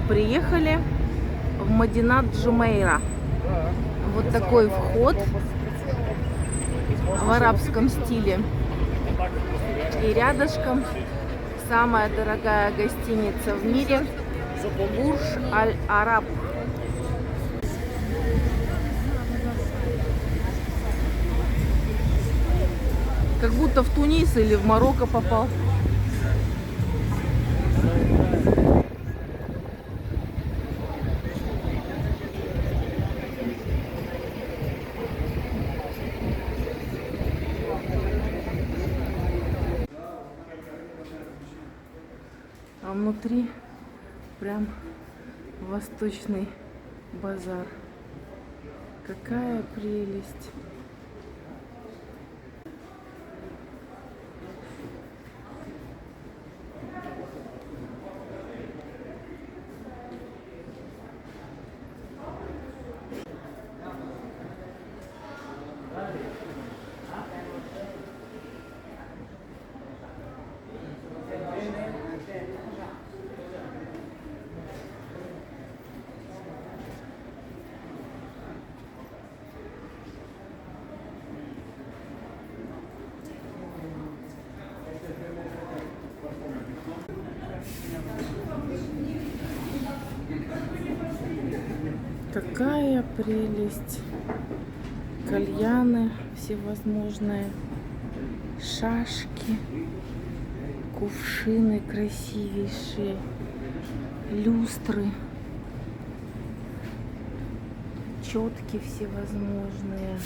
приехали в Мединат Джумейра. Вот такой вход в арабском стиле. И рядышком самая дорогая гостиница в мире Бурж-Аль-Араб. Как будто в Тунис или в Марокко попал. А внутри прям восточный базар. Какая прелесть! Какая прелесть! Кальяны всевозможные, шашки, кувшины красивейшие, люстры, четки всевозможные.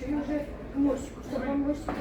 Уже к мостику, чтобы он мостик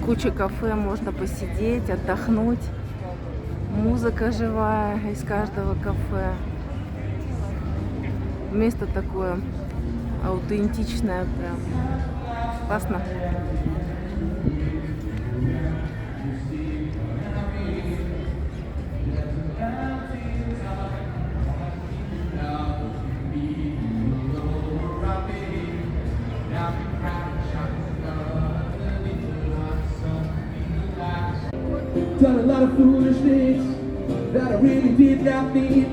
Куча кафе, можно посидеть, отдохнуть. Музыка живая из каждого кафе. Место такое аутентичное прям. Классно. Done a lot of foolish things that I really did not need.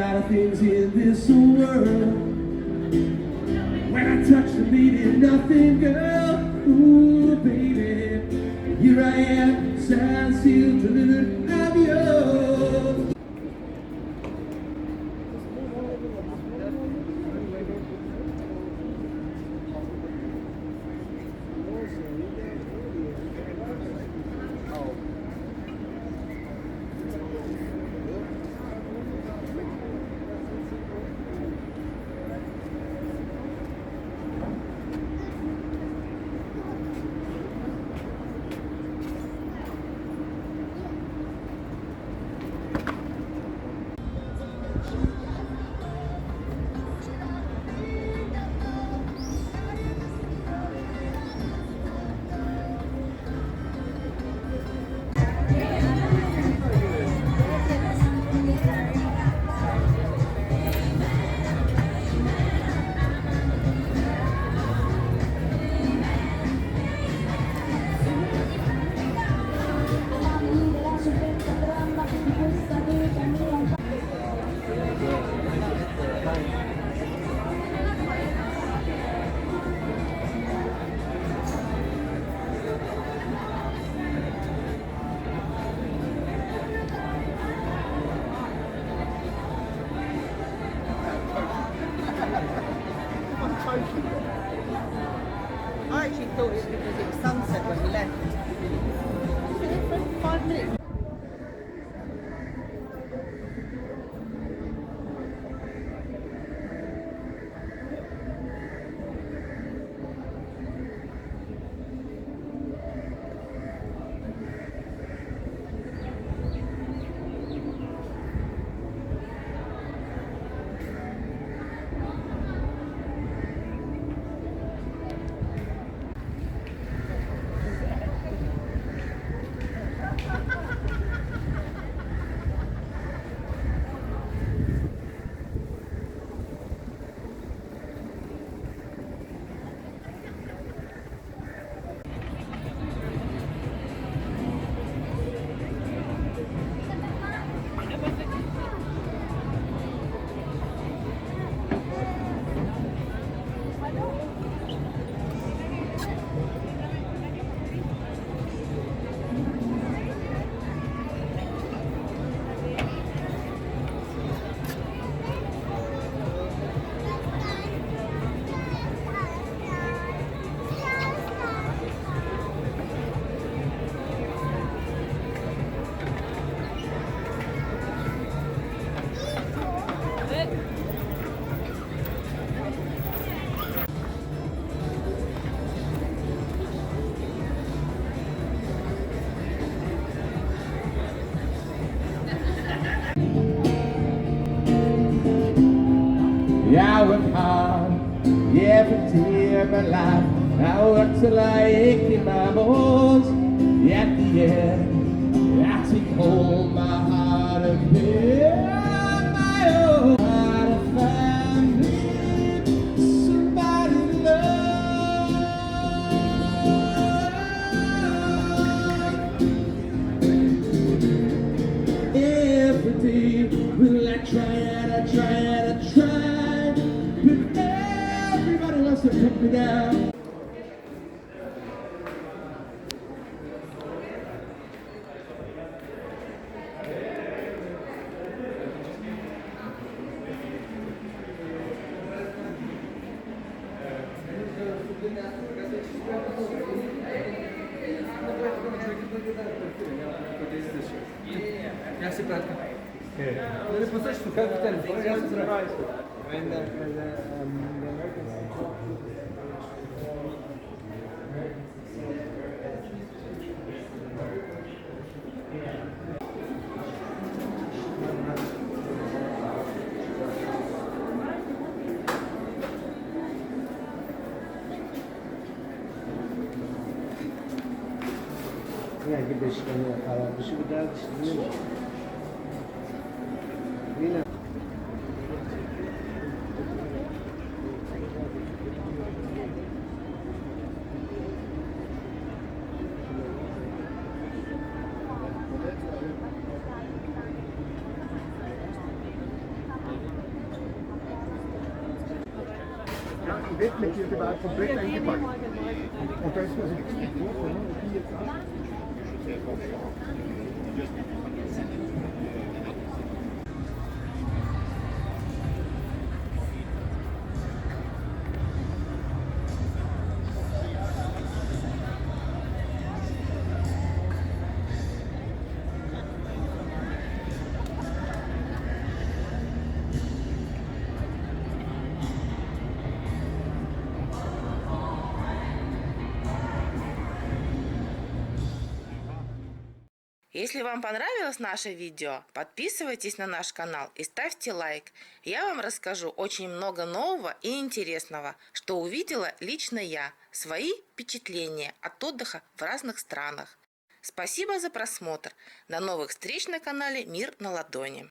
lot of things in this world. When I touch the beat, nothing, girl. Ooh, baby, here I am, stand still, I'm yours. I actually thought it was because it was sunset when we left. Was it for 5 minutes? I work hard every day of my life. I work till I ache in my bones. At the end, I take home my heart and pay my own. Gotta find me somebody to love. Every day, will I try and I try and I try. But everybody wants to put me down. Grazie Pratka. Delle postaci su Captain, grazie surprise. اگه بشکنی و خراب بشه به دردش نمیشه. اینه werd met je erbij compleet ingepakt. Want dat is zoals ik het doe. Если вам понравилось наше видео, подписывайтесь на наш канал и ставьте лайк. Я вам расскажу очень много нового и интересного, что увидела лично я, свои впечатления от отдыха в разных странах. Спасибо за просмотр. До новых встреч на канале Мир на ладони.